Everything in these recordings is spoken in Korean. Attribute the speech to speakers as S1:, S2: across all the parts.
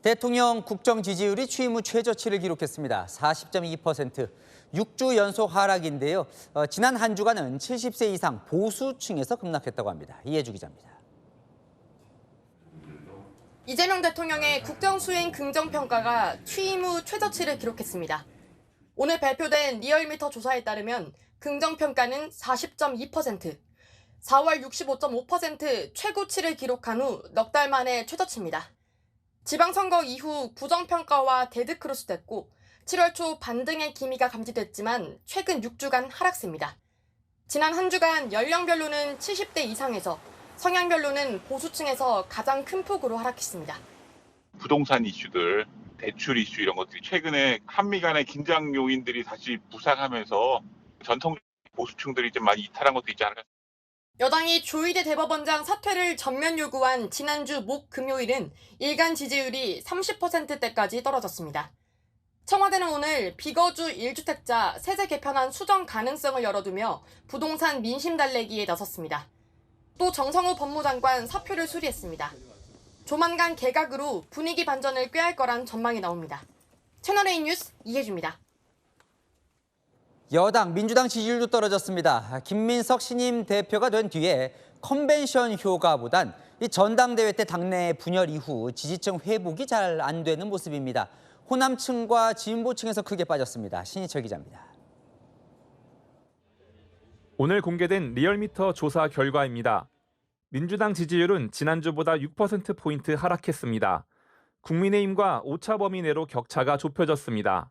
S1: 대통령 국정 지지율이 취임 후 최저치를 기록했습니다. 40.2%, 6주 연속 하락인데요. 지난 한 주간은 70세 이상 보수층에서 급락했다고 합니다. 이해주 기자입니다.
S2: 이재명 대통령의 국정 수행 긍정평가가 취임 후 최저치를 기록했습니다. 오늘 발표된 리얼미터 조사에 따르면 긍정평가는 40.2%, 4월 65.5% 최고치를 기록한 후 넉 달 만에 최저치입니다. 지방선거 이후 부정평가와 데드크로스됐고 7월 초 반등의 기미가 감지됐지만 최근 6주간 하락세입니다. 지난 한 주간 연령별로는 70대 이상에서 성향별로는 보수층에서 가장 큰 폭으로 하락했습니다.
S3: 부동산 이슈들, 대출 이슈 이런 것들이 최근에 한미 간의 긴장 요인들이 다시 부상하면서 전통 보수층들이 좀 많이 이탈한 것도 있지 않을까.
S2: 여당이 조희대 대법원장 사퇴를 전면 요구한 지난주 목 금요일은 일간 지지율이 30%대까지 떨어졌습니다. 청와대는 오늘 비거주 1주택자 세제 개편안 수정 가능성을 열어두며 부동산 민심 달래기에 나섰습니다. 또 정성호 법무장관 사표를 수리했습니다. 조만간 개각으로 분위기 반전을 꾀할 거란 전망이 나옵니다. 채널A 뉴스 이해주입니다.
S1: 여당 민주당 지지율도 떨어졌습니다. 김민석 신임 대표가 된 뒤에 컨벤션 효과보단 이 전당대회 때 당내 분열 이후 지지층 회복이 잘 안 되는 모습입니다. 호남층과 진보층에서 크게 빠졌습니다. 신희철 기자입니다.
S4: 오늘 공개된 리얼미터 조사 결과입니다. 민주당 지지율은 지난주보다 6%포인트 하락했습니다. 국민의힘과 오차 범위 내로 격차가 좁혀졌습니다.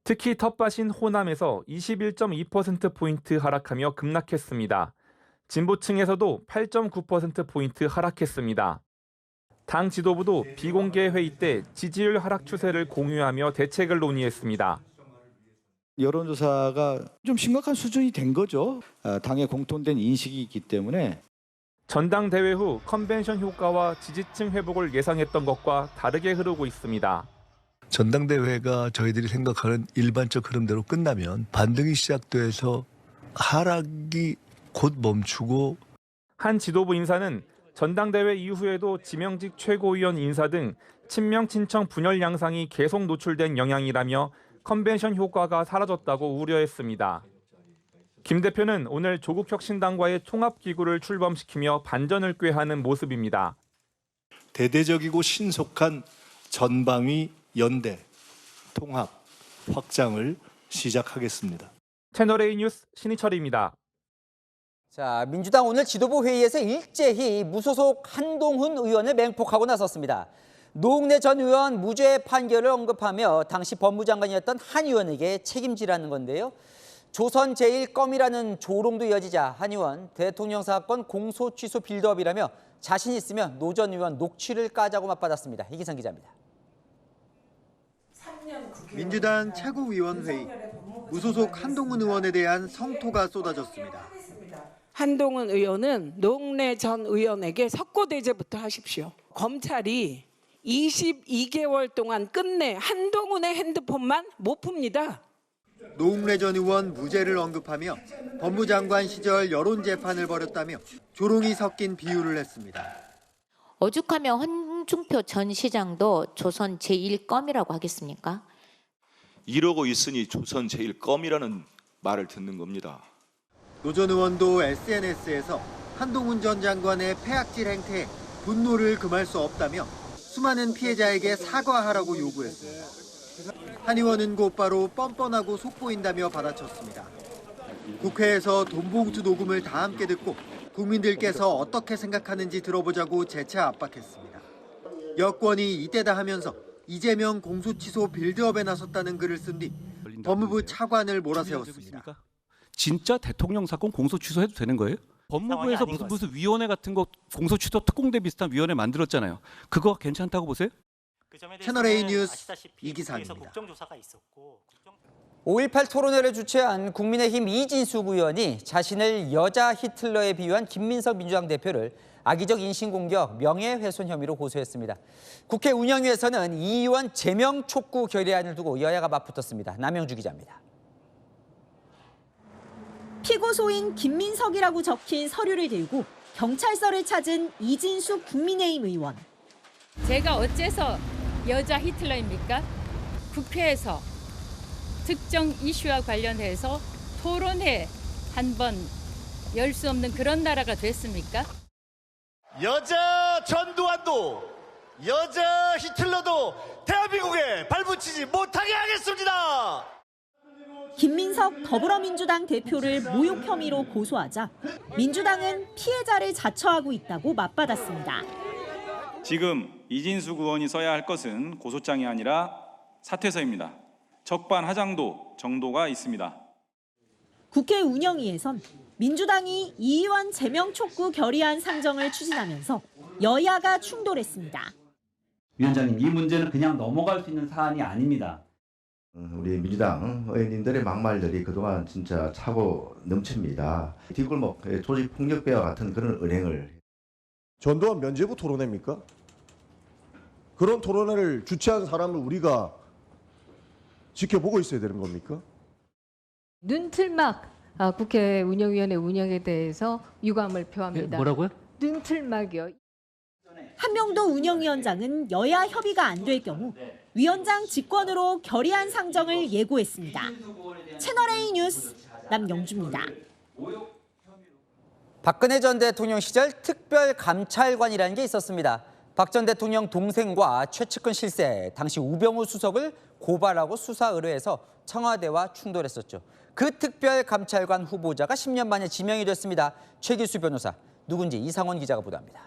S4: 특히 텃밭인 호남에서 21.2%포인트 하락하며 급락했습니다. 진보층에서도 8.9%포인트 하락했습니다. 당 지도부도 비공개 회의 때 지지율 하락 추세를 공유하며 대책을 논의했습니다.
S5: 여론조사가 좀 심각한 수준이 된 거죠. 당의 공통된 인식이 있기 때문에.
S4: 전당대회 후 컨벤션 효과와 지지층 회복을 예상했던 것과 다르게 흐르고 있습니다.
S6: 전당대회가 저희들이 생각하는 일반적 흐름대로 끝나면 반등이 시작돼서 하락이 곧 멈추고.
S4: 한 지도부 인사는 전당대회 이후에도 지명직 최고위원 인사 등 친명 친청 분열 양상이 계속 노출된 영향이라며 컨벤션 효과가 사라졌다고 우려했습니다. 김 대표는 오늘 조국혁신당과의 통합기구를 출범시키며 반전을 꾀하는 모습입니다.
S7: 대대적이고 신속한 전방위 연대, 통합, 확장을 시작하겠습니다.
S4: 채널A 뉴스 신희철입니다.
S1: 자, 민주당 오늘 지도부 회의에서 일제히 무소속 한동훈 의원을 맹폭하고 나섰습니다. 노웅래 전 의원 무죄 판결을 언급하며 당시 법무장관이었던 한 의원에게 책임지라는 건데요. 조선 제1검이라는 조롱도 이어지자 한 의원 대통령 사건 공소 취소 빌드업이라며 자신 있으면 노 전 의원 녹취를 까자고 맞받았습니다. 이기성 기자입니다.
S8: 민주당 최고위원회의, 무소속 한동훈 의원에 대한 성토가 쏟아졌습니다.
S9: 한동훈 의원은 노웅래 전 의원에게 석고대죄부터 하십시오. 검찰이 22개월 동안 끝내 한동훈의 핸드폰만 못 풉니다.
S8: 노웅래 전 의원 무죄를 언급하며 법무장관 시절 여론재판을 벌였다며 조롱이 섞인 비유를 했습니다.
S10: 오죽하면 홍준표 전 시장도 조선 제1검이라고 하겠습니까?
S11: 이러고 있으니 조선 제1검이라는 말을 듣는 겁니다.
S8: 노 전 의원도 SNS에서 한동훈 전 장관의 폐악질 행태에 분노를 금할 수 없다며 수많은 피해자에게 사과하라고 요구했습니다. 한 의원은 곧바로 뻔뻔하고 속보인다며 받아쳤습니다. 국회에서 돈봉투 녹음을 다 함께 듣고 국민들께서 어떻게 생각하는지 들어보자고 재차 압박했습니다. 여권이 이때다 하면서 이재명 공소취소 빌드업에 나섰다는 글을 쓴 뒤 법무부 차관을 몰아세웠습니다.
S12: 진짜 대통령 사건 공소 취소해도 되는 거예요? 법무부에서 무슨 위원회 같은 거 공소 취소 특공대 비슷한 위원회 만들었잖아요. 그거 괜찮다고 보세요?
S8: 채널A 뉴스 이기상입니다.
S1: 5.18 토론회를 주최한 국민의힘 이진숙 의원이 자신을 여자 히틀러에 비유한 김민석 민주당 대표를 악의적 인신공격, 명예훼손 혐의로 고소했습니다. 국회 운영위에서는 이 의원 제명 촉구 결의안을 두고 여야가 맞붙었습니다. 남영주 기자입니다.
S13: 피고소인 김민석이라고 적힌 서류를 들고 경찰서를 찾은 이진숙 국민의힘 의원.
S14: 제가 어째서 여자 히틀러입니까? 국회에서 특정 이슈와 관련해서 토론회 한 번 열 수 없는 그런 나라가 됐습니까?
S15: 여자 전두환도 여자 히틀러도 대한민국에 발붙이지 못하게 하겠습니다.
S13: 김민석 더불어민주당 대표를 모욕 혐의로 고소하자 민주당은 피해자를 자처하고 있다고 맞받았습니다.
S16: 지금 이진숙 의원이 써야 할 것은 고소장이 아니라 사퇴서입니다. 적반하장도 정도가 있습니다.
S13: 국회 운영위에선 민주당이 이 의원 제명 촉구 결의안 상정을 추진하면서 여야가 충돌했습니다.
S17: 위원장님, 이 문제는 그냥 넘어갈 수 있는 사안이 아닙니다.
S18: 우리 민주당 의원님들의 막말들이 그동안 진짜 차고 넘칩니다. 뒷골목 조직 폭력배와 같은 그런 은행을.
S19: 전두환 면죄부 토론회입니까? 그런 토론회를 주최한 사람을 우리가 지켜보고 있어야 되는 겁니까?
S20: 눈틀막 국회 운영위원회 운영에 대해서 유감을 표합니다.
S12: 뭐라고요?
S20: 눈틀막이요.
S13: 한명도 운영위원장은 여야 협의가 안 될 경우 위원장 직권으로 결의안 상정을 예고했습니다. 채널A 뉴스 남영주입니다.
S1: 박근혜 전 대통령 시절 특별감찰관이라는 게 있었습니다. 박 전 대통령 동생과 최측근 실세, 당시 우병우 수석을 고발하고 수사 의뢰해서 청와대와 충돌했었죠. 그 특별감찰관 후보자가 10년 만에 지명이 됐습니다. 최기수 변호사, 누군지 이상원 기자가 보도합니다.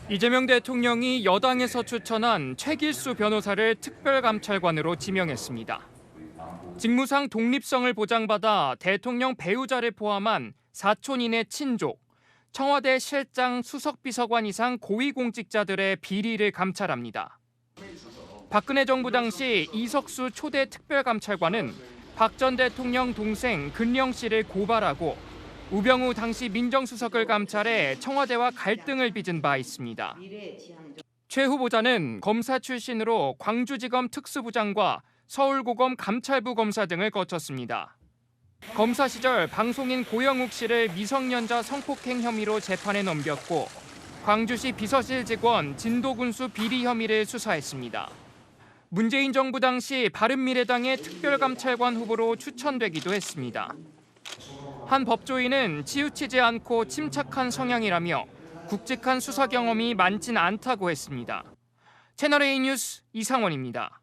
S21: 이재명 대통령이 여당에서 추천한 최길수 변호사를 특별감찰관으로 지명했습니다. 직무상 독립성을 보장받아 대통령 배우자를 포함한 사촌인의 친족, 청와대 실장 수석비서관 이상 고위공직자들의 비리를 감찰합니다. 박근혜 정부 당시 이석수 초대 특별감찰관은 박 전 대통령 동생 근령 씨를 고발하고 우병우 당시 민정수석을 감찰해 청와대와 갈등을 빚은 바 있습니다. 최 후보자는 검사 출신으로 광주지검 특수부장과 서울고검 감찰부 검사 등을 거쳤습니다. 검사 시절 방송인 고영욱 씨를 미성년자 성폭행 혐의로 재판에 넘겼고 광주시 비서실 직원 진도군수 비리 혐의를 수사했습니다. 문재인 정부 당시 바른미래당의 특별감찰관 후보로 추천되기도 했습니다. 한 법조인은 치우치지 않고 침착한 성향이라며 굵직한 수사 경험이 많진 않다고 했습니다. 채널A 뉴스 이상원입니다.